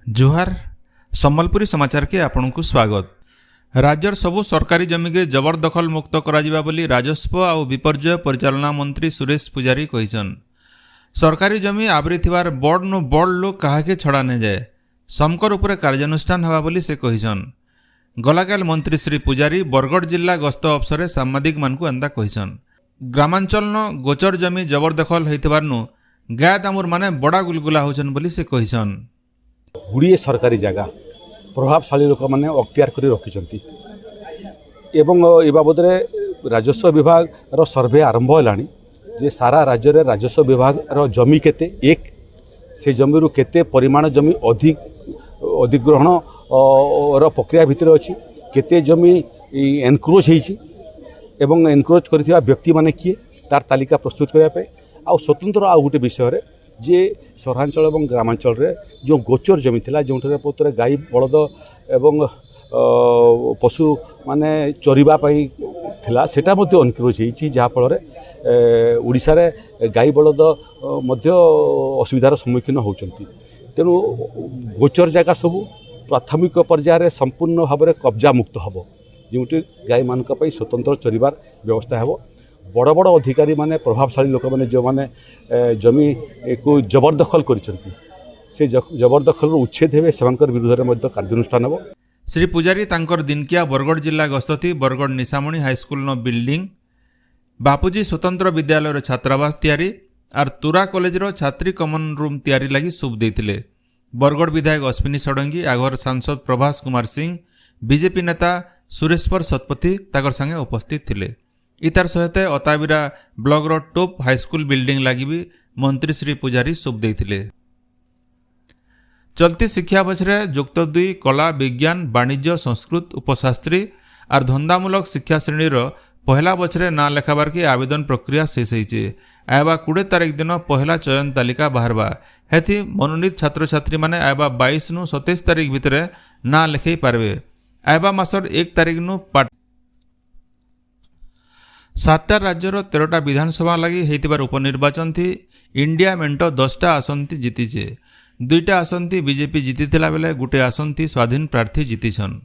जुहार सम्बलपुरी समाचार के आपन को स्वागत। राज्यर सबु सरकारी जमी के जबरदखल मुक्त करा बोली राजस्व और विपर्यय परिचालना मंत्री सुरेश पुजारी कहिछन। सरकारी जमी आवरी थिवार बड़ नु बड़ लोक काहाके छड़ा ने जाए समकर उपरे कार्यानुष्ठान हवा बोली से कहिछन। गलाकाल मंत्री श्री पुजारी बरगढ़ जिला गस्त अवसर सांबादिक मानकु एंदा कहिछन। ग्रामांचल न गोचर जमी जबरदखल होइथिबार नु गाय दामुर माने बड़ा गुलगुला होछन बोली से कहिछन। गुड़िए सरकारी जगह प्रभावशाली लोक मैंने अख्तियार कर रखिंट एवं ए बाबद राजस्व विभाग रो सर्वे आरंभ होलानी जे सारा राज्य रे राजस्व विभाग रो जमी केते एक से जमी रु केते परिमाण जमी अधिग्रहण रो प्रक्रिया भितर अछि केते जमी एनक्रोच होईछि एवं एनक्रोच करथिबा व्यक्ति माने किए तार तालिका प्रस्तुत करबा पे आ स्वतंत्र आ गोटे विषय रे जे सहरांचल और ग्रामांचल रे जो गोचर जमी थिला जोंठरे पोतरे गाई बलद एवं पशु माने चरिबा पई थिला सेटा मध्ये अनक्रोच होईछि जहा फल रे ओडिसा रे गाई बलद मध्ये असुविधार सम्मुखीन होउचंती। तेणु गोचर जगह सब प्राथमिक पर्याय रे संपूर्ण भाव में कब्जा मुक्त हबो जोंटी गाई मानक पई स्वतंत्र चरिबार व्यवस्था हेबो। बड़ बड़ अधिकारी माने प्रभावशाली लोक मैंने जो मैंने जमी को जबरदखल करिसेंती से जबरदखल उच्छेद हेबे सेमानकर विरुद्ध में कार्यानुष्ठान हेबो। श्री पुजारी तांकर दिनकिया बरगढ़ जिला गस्तथी बरगढ़ निशामणी हाईस्कूल न बिल्डिंग बापूजी स्वतंत्र विद्यालय छात्रावास तैयारी और तुरा कॉलेज छात्री कमन रूम तैयारी लगी शुभ देथिले। बरगढ़ विधायक अश्विनी षडंगी आघर सांसद प्रभास कुमार सिंह बीजेपी नेता सुरेश्वर शतपथी ताकर संगे उपस्थित थिले। इतार सहित अताबिरा ब्लॉक रो टॉप हाईस्कूल बिल्डिंग लगी भी मंत्री श्री पुजारी शुभ देथिले। चलती शिक्षा बछरे जुक्त 2 कला विज्ञान वाणिज्य संस्कृत उपशास्त्री और धंदामूलक शिक्षा श्रेणी पहला बछरे ना लेखाबार के आवेदन प्रक्रिया शेष होईचे। आयबा 20 तारीख दिन पहला चयन तालिका बाहरबा हेथि मनोनीत छात्र छात्री माने आयबा 22 नु 27 तारीख भितर ना लेखई पारबे। आयबा मासर 1 तारीख नु 7टा राज्यर 13टा विधानसभा लगी होइतिबार उपनिर्वाचन थी इंडिया मेंट 10टा आसन थी जीतीचे। 2टा आसन थी बीजेपी जीतीथिला बेले गुटे आसन थी स्वाधीन प्रार्थी जीतीछन।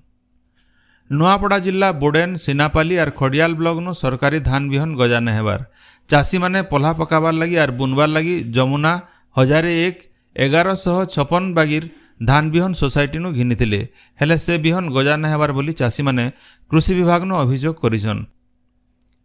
नुआपड़ा जिला बोडेन सिनापाली और खड़ियाल ब्लॉक नु सरकारी धान बिहन गजा ने हेबार चाषी माने पल्हा पकाबार लगी और बुनबार लगी जमुना 1001 1156 बागिर धान बिहन सोसाइटी नु घिनिथिले हेले से बिहन गजा ने हेबार बोली चाषी माने कृषि विभाग नु अभियोग करिछन।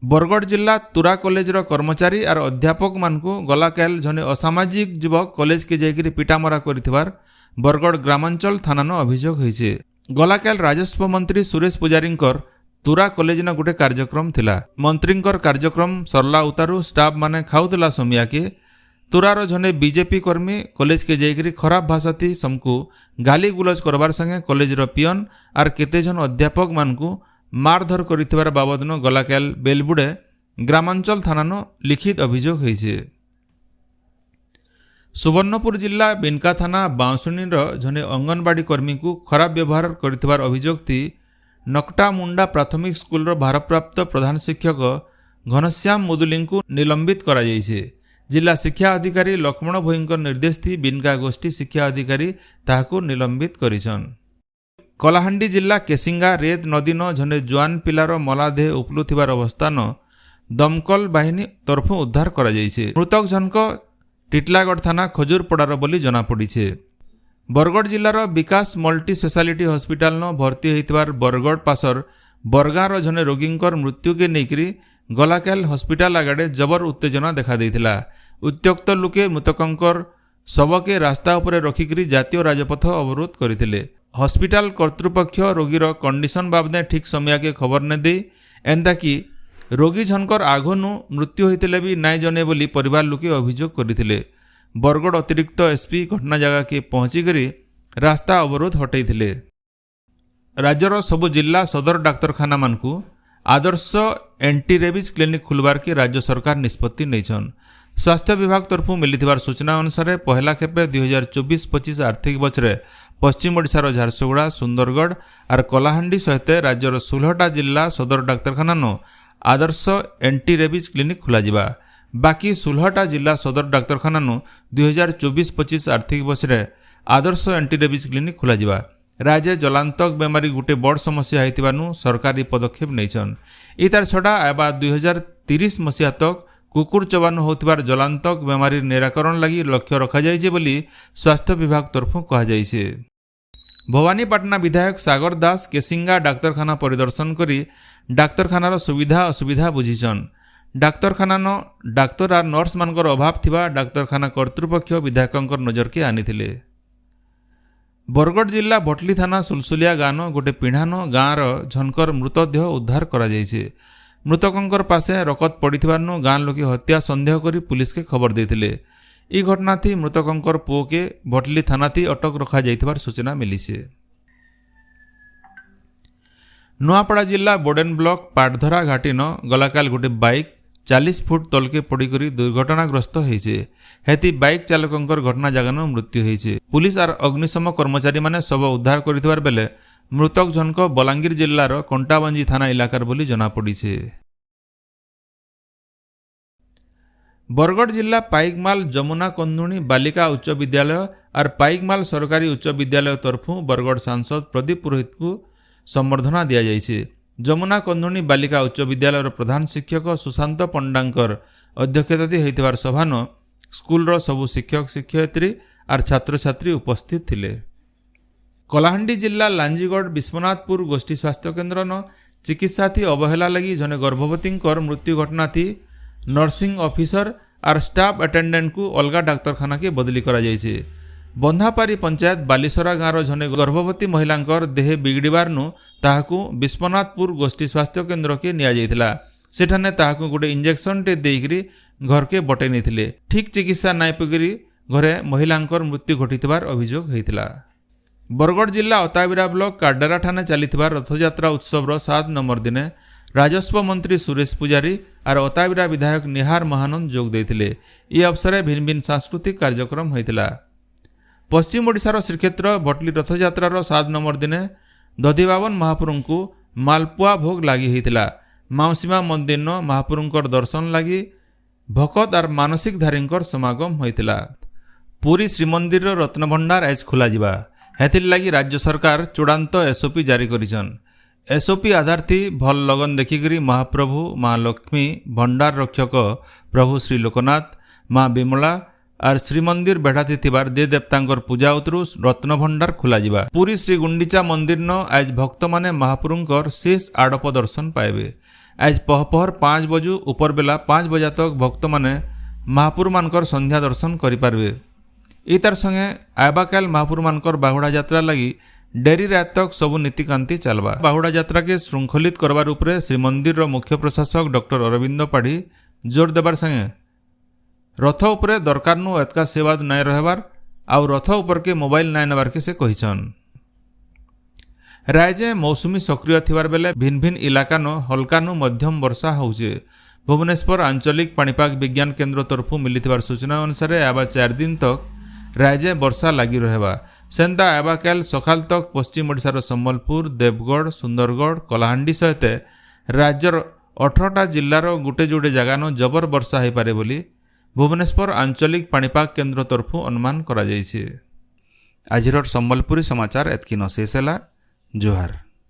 बरगढ़ जिला तुरा कॉलेज कर्मचारी और अध्यापक मानकु गलाकाल जने असामाजिक युवक कॉलेज के जाइकरी पिटामरा करिथिबार बरगढ़ ग्रामांचल थाना नो अभियोग होईचे। गलाकाल राजस्व मंत्री सुरेश पुजारींकर तुरा कॉलेज न गुटे कार्यक्रम थिला। मंत्रींकर कार्यक्रम सरला उतारू स्टाफ माने खाउतला सोमिया के तुरार जने बीजेपी कर्मी कॉलेज के जाइकरी खराब भाषा थी समकु गाली गुलज करबार संगे कॉलेज रो पियन और केते जन अध्यापक मानकु मारधर करिथिबार बाबद न गलाकाल बेलबुडे ग्रामांचल थाना न लिखित अभियोग होईचे। सुवर्णपुर जिला बिनका थाना बांसुनी जने अंगनवाड़ी कर्मी को खराब व्यवहार करिथिबार अभियोग थी नकटा मुंडा प्राथमिक स्कूल भारप्राप्त प्रधान शिक्षक घनश्याम मुदुली को निलंबित करा जायछे। जिला शिक्षा अधिकारी लक्ष्मण भोईंकर निर्देश थी बिनका गोष्ठी शिक्षा अधिकारी ताहाकू निलंबित करिछन। कलाहांडी जिला केसिंगा रेत नदी न जने जुआन पिलार मलादेह उपलुथिबार अवस्था न दमकल बाहिनी तरफ उद्धार करा जायछे। मृतक जनक टिटलागढ़ थाना खजूरपड़ार बोली जना पड़ीछे। बरगढ़ जिलार विकास मल्टी स्पेशालिटी हॉस्पिटल न भर्ती होइतिबार बरगढ़ पासर बरगाँर जने रोगींकर मृत्यु के नेकरी गलाकाल हॉस्पिटल आगड़े जबर उत्तेजना देखा देइथिला। उत्त्यक्त लोके मृतकंकर शव के रास्ता उपरे रखिकरी जातीय राजपथ अवरोध करथिले। हॉस्पिटल कर्तृपक्ष रोगीर कंडीशन बाबदे ठीक समय के खबर ने दे एंदा कि रोगी झनकर आघनु मृत्यु होइतिले भी नाय जने बोली परिवार लोके अभियोग करथिले। बरगढ़ अतिरिक्त एसपी घटना जगह के पहुंची करी रास्ता अवरोध हटैथिले। राज्यर सबु जिला सदर डाक्तरखाना मानकु आदर्श एंटी रेबीज क्लिनिक खुलबार के राज्य सरकार निष्पत्ति नैछन। स्वास्थ्य विभाग तरफ मिलिथिबार सूचना अनुसार पहला खेपे 2024-25 आर्थिक बछरे पश्चिम ओडिशार झारसुगुड़ा सुंदरगढ़ और कलाहांडी सहित राज्यर 16टा जिला सदर डाक्तरखाना नो आदर्श एंटी रेबीज क्लिनिक खुलाजिबा। बाकी 16टा जिला सदर डाक्तरखाना नो 2024-25 आर्थिक बछरे आदर्श एंटी रेबिज क्लिनिक खोलाଯିबा। राज्य जलांतक बेमारी गोटे बड़ समस्या होइतिबानु सरकार पदक्षेप नैछन। इतार छड़ा आबा 2030 मसीहा तक कुकुर चबानु होतिबार जलांतक बेमारी निराकरण लगी लक्ष्य रखा जाइछे बोली स्वास्थ्य विभाग तरफु कहा जाइछे। भवानीपाटना विधायक सागर दास केसिंगा डाक्तरखाना परिदर्शन करी डाक्तरखानार सुविधा असुविधा बुझीछन। डाक्तरखाना डाक्तर आर नर्स मानकर अभाव थिबा डाक्तरखाना कर्तृपक्ष विधायकंकर नजर के आनिथिले। बरगढ़ जिला भटली थाना सुलसुलिया गान गोटे पिढ़ान गाँर झनकर मृतदेह उद्धार करा जाइछे। मृतकंकर पासे रकत पड़िथिबारनु गाँ लोके हत्या संदेह करी पुलिस के खबर देथिले। ई घटना थी मृतकंकर पुओ के भटली थाना थी अटक रखा जाइथिबार सूचना मिलिছে। नुआपड़ा जिला बोडेन ब्लॉक पाटधरा घाटी न गलाकाल गोटे बाइक 40 फुट तलके पड़िकरी दुर्घटनाग्रस्त होइछे। हेती बाइक चालकंकर घटना जगान मृत्यु होइछे। पुलिस आर अग्निशम कर्मचारी माने शव उद्धार करिथिबार बेले मृतक जनक बलांगीर जिल्लार कंटाबांजी थाना इलाकार बोली जना पड़िछे। बरगढ़ जिला पाइकमाल जमुना कंदुणी बालिका उच्च विद्यालय और पाइकमाल सरकारी उच्च विद्यालय तरफु बरगढ़ सांसद प्रदीप पुरोहित को संबर्धना दिया जाइछे। जमुना कंदुणी बालिका उच्च विद्यालय प्रधान शिक्षक सुशांत पंडांकर अध्यक्षताती होइतिबार सभान स्कूलर सबु शिक्षक शिक्षयित्री और छात्र छात्री उपस्थित थिले। कलाहांडी जिला लांजीगढ़ विश्वनाथपुर गोष्ठी स्वास्थ्य केन्द्र न चिकित्सा थी अवहेला लगी जने गर्भवती मृत्यु घटना थी नर्सिंग ऑफिसर और स्टाफ अटेंडेंट को अलगा डाक्तरखाना के बदली करा जाइछे। बंधापारी पंचायत बालीसरा गाँव जने गर्भवती महिलांकर देह बिगड़बारनु ताहाकू विश्वनाथपुर गोष्ठी स्वास्थ्य केन्द्र के निया जाइथिला। सेठाने ताहाकू गोटे इंजेक्शन टे देइकरी घर के बटे नैथिले। ठीक चिकित्सा नाइ पकरी घरे महिलांकर मृत्यु घटिथिबार अभियोग होइथिला। बरगढ़ जिला अताबिरा ब्लॉक काडरा ठाणे चलीथिबार रथयात्रा उत्सवर 7 नंबर दिने राजस्व मंत्री सुरेश पुजारी और अताबिरा विधायक निहार महानंद जोग देथिले। ई अवसर भिन्न भिन्न सांस्कृतिक कार्यक्रम होइथिला। पश्चिम ओडिशार श्रीक्षेत्र भटली रथयात्रार 7 नंबर दिने दधिबावन महापुरुंकु मालपुआ भोग लागी होइथिला। माउसीमा मंदिर न महापुरुंकर दर्शन लागी भकत और मानसिक धारींकर समागम होइथिला। पुरी श्रीमंदिर रत्नभंडार आज खोला जिबा। हेथिर लागी राज्य सरकार चूड़ांत एसओपी जारी करिछन। एसओपी आधार थी भल लगन देखिकरी महाप्रभु माँ लक्ष्मी भंडार रक्षक प्रभु श्री लोकनाथ माँ विमला और श्रीमंदिर बेढ़ाती थिबार दे देवतांकर पूजा उतरु रत्नभंडार खोला जिबा। पुरी श्री गुंडीचा मंदिर न आज भक्त माने महापुरुंकर शेष आड़प दर्शन पाइबे। आज पहपहर 5 बजू उपर बेला 5 बजा तक भक्त माने महापुर मानकर संध्या दर्शन करि पारबे। इतार संगे आबाकाल महापुर मानकर बाहुड़ा यात्रा लगी डेरी रात तक सबु नीतिकांति चलबा। बाहुड़ा यात्रा के श्रृंखलित करबार उपरे श्रीमंदिर मुख्य प्रशासक डॉक्टर अरविंद पाढ़ी जोर देबार संगे रथ उपरे दरकार नु एतका सेवा नाय रहबार आउ रथ उपर के मोबाइल नाय नेबार के से कहिछन। राज्य मौसुमी सक्रिय थिबार बेले भिन्न भिन्न इलाका न हल्का नु मध्यम वर्षा होउछे। भुवनेश्वर आंचलिक पाणीपाग विज्ञान केन्द्र तरफु मिलिथिबार सूचना अनुसार आबा 4 दिन तक राज्य वर्षा लगी रहबा। सेंता आबाकाल सकाल तक पश्चिम ओडिशार सम्बलपुर देवगढ़ सुंदरगढ़ कलाहांडी सहित राज्यर 18टा जिल्लार गुटे जुड़े जगान जबर वर्षा हो पारे बोली भुवनेश्वर आंचलिक पाणीपाग केन्द्र तरफु अनुमान करा जाइछे। आजिर सम्बलपुरी समाचार एतकी न शेष होला। जोहार।